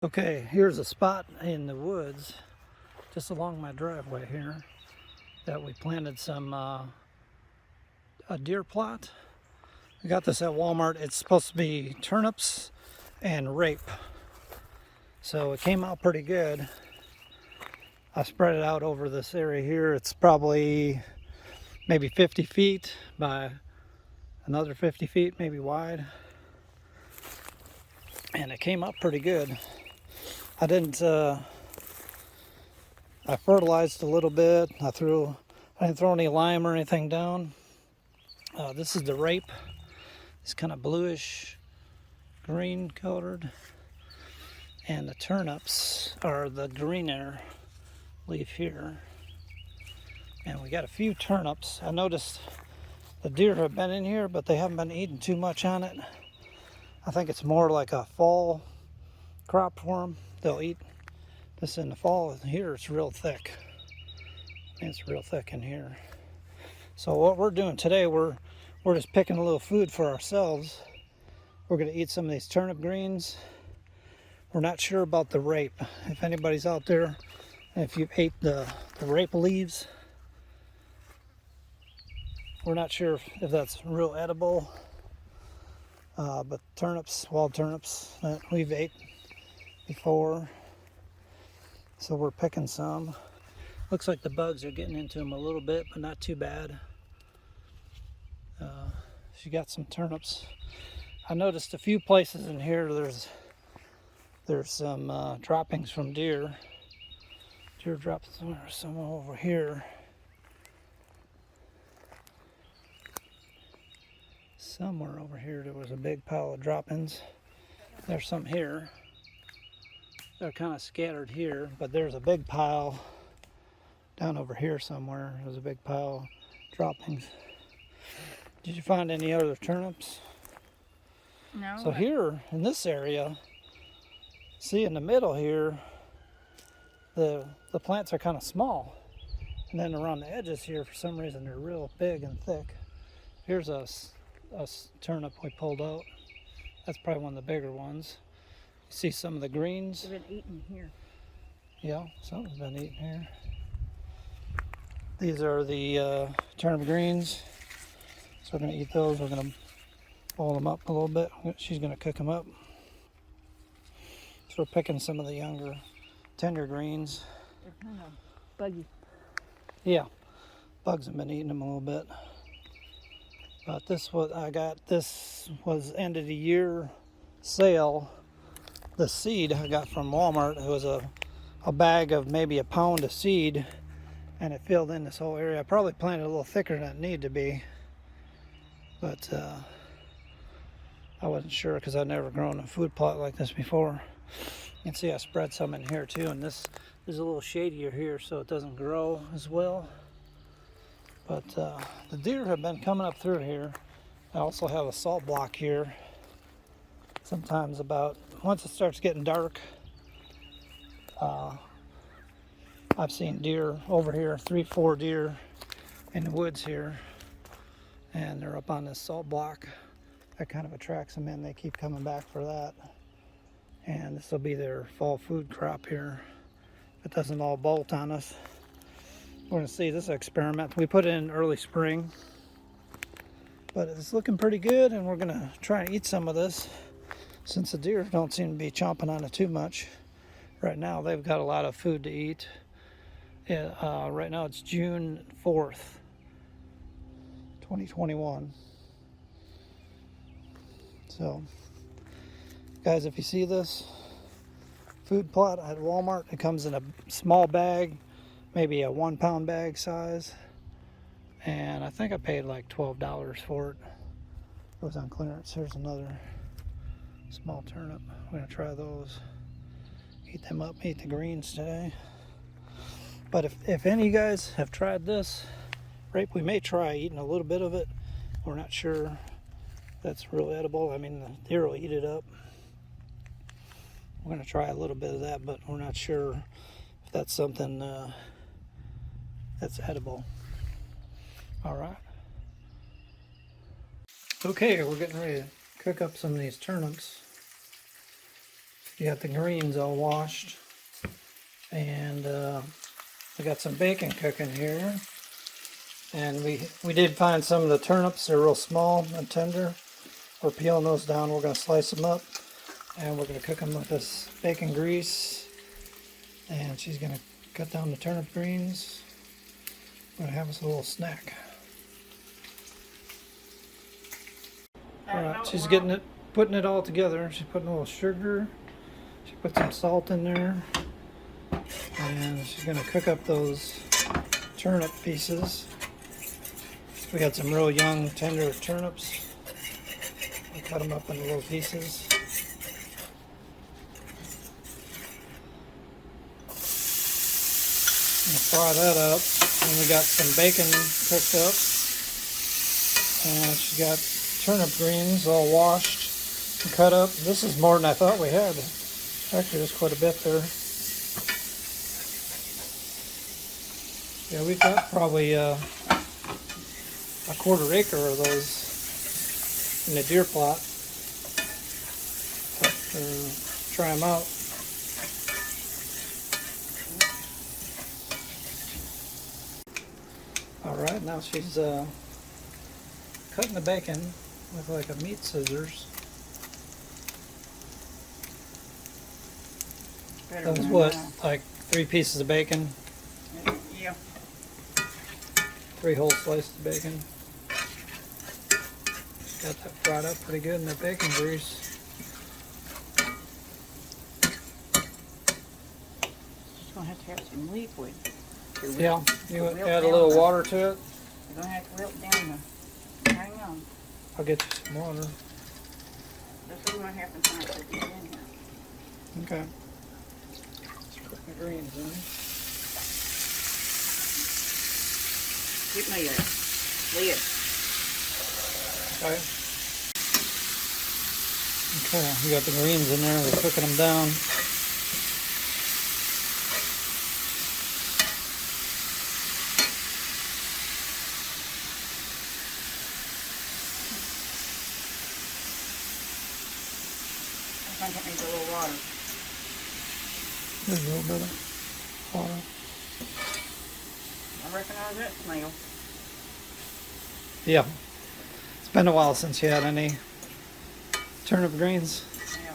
Okay, here's a spot in the woods just along my driveway here that we planted some a deer plot. I got this at Walmart. It's supposed to be turnips and rape. So it came out pretty good. I spread it out over this area here. It's probably maybe 50 feet by another 50 feet maybe wide. And it came up pretty good. I didn't I fertilized a little bit. I didn't throw any lime or anything down. This is the rape. It's kind of bluish green colored. And the turnips are the greener leaf here. And we got a few turnips. I noticed the deer have been in here, but they haven't been eating too much on it. I think it's more like a fall crop for them. They'll eat this in the fall. Here it's real thick. It's real thick in here. So what we're doing today, we're just picking a little food for ourselves. We're gonna eat some of these turnip greens. We're not sure about the rape. If anybody's out there, if you ate the rape leaves, we're not sure if that's real edible. But turnips, wild turnips that we've ate before. So we're picking some. Looks like the bugs are getting into them a little bit, but not too bad. She got some turnips. I noticed a few places in here there's some droppings from deer. Deer dropped some over here. Somewhere over here there was a big pile of droppings. There's some here. They're kind of scattered here, but there's a big pile down over here somewhere. There's a big pile of droppings. Did you find any other turnips? No. So here in this area, see in the middle here, the plants are kind of small. And then around the edges here, for some reason, they're real big and thick. Here's a turnip we pulled out. That's probably one of the bigger ones. You see some of the greens? They've been eaten here. Yeah, something's been eaten here. These are the turnip greens. So we're going to eat those. We're going to boil them up a little bit. She's going to cook them up. So we're picking some of the younger, tender greens. They're kind of buggy. Yeah, bugs have been eating them a little bit. But this was end of the year sale. The seed I got from Walmart. It was a bag of maybe a pound of seed, and it filled in this whole area. I probably planted a little thicker than it needed to be, but I wasn't sure because I'd never grown a food plot like this before. You can see I spread some in here too, and this is a little shadier here so it doesn't grow as well. But the deer have been coming up through here. I also have a salt block here. Sometimes once it starts getting dark, I've seen deer over here, 3-4 deer in the woods here, and they're up on this salt block. That kind of attracts them in. They keep coming back for that. And this will be their fall food crop here. If it doesn't all bolt on us. We're going to see this experiment. We put it in early spring, but it's looking pretty good, and we're going to try and eat some of this since the deer don't seem to be chomping on it too much. Right now they've got a lot of food to eat. Right now it's June 4th, 2021. So, guys, if you see this food plot at Walmart, it comes in a small bag, maybe a 1 pound bag size, and I think I paid like $12 for it. It was on clearance. Here's another small turnip. We're gonna try those. Eat them up, eat the greens today. But if any of you guys have tried this rape, we may try eating a little bit of it. We're not sure if that's real edible. I mean, the deer will eat it up. We're gonna try a little bit of that, but we're not sure if that's something that's edible. All right. Okay, we're getting ready to cook up some of these turnips. You got the greens all washed. And we got some bacon cooking here. And we did find some of the turnips. They're real small and tender. We're peeling those down. We're going to slice them up. And we're going to cook them with this bacon grease. And she's going to cut down the turnip greens. We're going to have us a little snack. Alright, she's getting it, putting it all together. She's putting a little sugar. She put some salt in there. And she's going to cook up those turnip pieces. We got some real young, tender turnips. We cut them up into little pieces. I'm going to fry that up. And we got some bacon cooked up. And she got turnip greens all washed and cut up. This is more than I thought we had. Actually, there's quite a bit there. Yeah, we've got probably a quarter acre of those in the deer plot. Try them out. Alright, now she's cutting the bacon with like a meat scissors. That was what, like 3 pieces of bacon? Yeah. 3 whole slices of bacon. Got that fried up pretty good in the bacon grease. Just gonna have to have some liquid. Yeah, you add a little water to it. You're gonna have to wilt down the. Hang on. I'll get you some water. This is gonna happen when I put these in here. Okay. Put the greens in. Give me a lid. Okay. Okay, we got the greens in there. We're cooking them down. I think it needs a little water. There's a little bit of water. I recognize that smell. Yeah. It's been a while since you had any turnip greens. Yeah.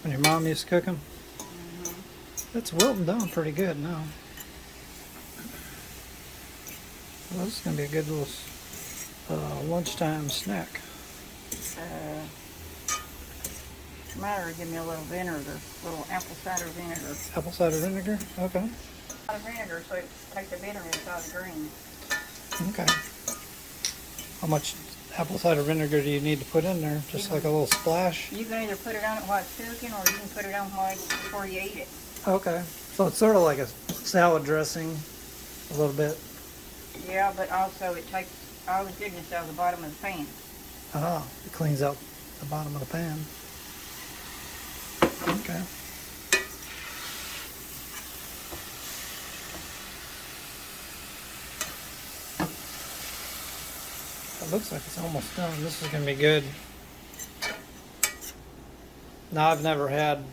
When your mom used to cook them. Mm-hmm. It's wilting down pretty good now. Well, this is going to be a good little lunchtime snack. Matter, give me a little vinegar, a little apple cider vinegar. Apple cider vinegar? Okay. Vinegar, so it takes the bitterness out of the greens. Okay. How much apple cider vinegar do you need to put in there? Just like a little splash? You can either put it on it while it's cooking, or you can put it on before you eat it. Okay. So it's sort of like a salad dressing, a little bit. Yeah, but also it takes all the goodness out of the bottom of the pan. Ah, it cleans out the bottom of the pan. Okay. It looks like it's almost done. This is going to be good. Now, I've never had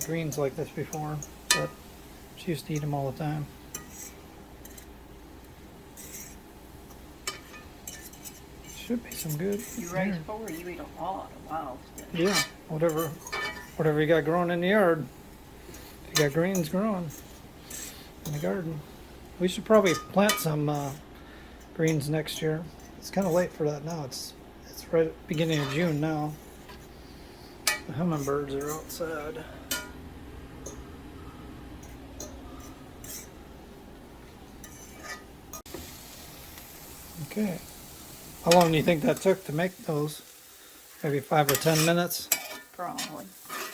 greens like this before, but she used to eat them all the time. Should be some good. You raise 4, you eat a lot of wild stuff. Yeah, whatever you got growing in the yard. If you got greens growing in the garden. We should probably plant some greens next year. It's kind of late for that now. It's right at the beginning of June now. The hummingbirds are outside. Okay. How long do you think that took to make those? Maybe 5 or 10 minutes? Probably.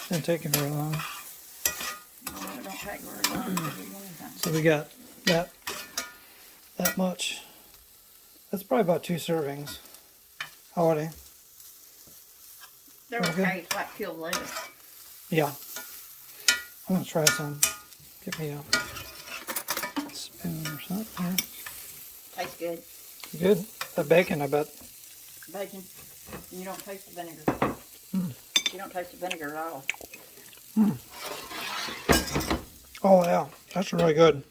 Didn't take you very long. No, it don't take very long to do anything. So we got that much. That's probably about 2 servings. How are they? They're okay. It's like killed lettuce. Yeah. I'm gonna try some. Get me a spoon or something. Tastes good. Good. The bacon, I bet. Bacon. You don't taste the vinegar. You don't taste the vinegar at all. Oh yeah, that's really good.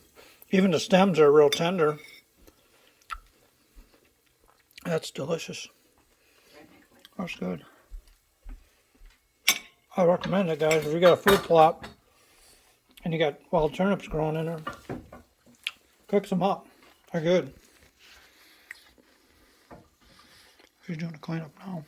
Even the stems are real tender. That's delicious. That's good. I recommend it, guys. If you got a food plot and you got wild turnips growing in there, cook some up. They're good. She's doing a cleanup now.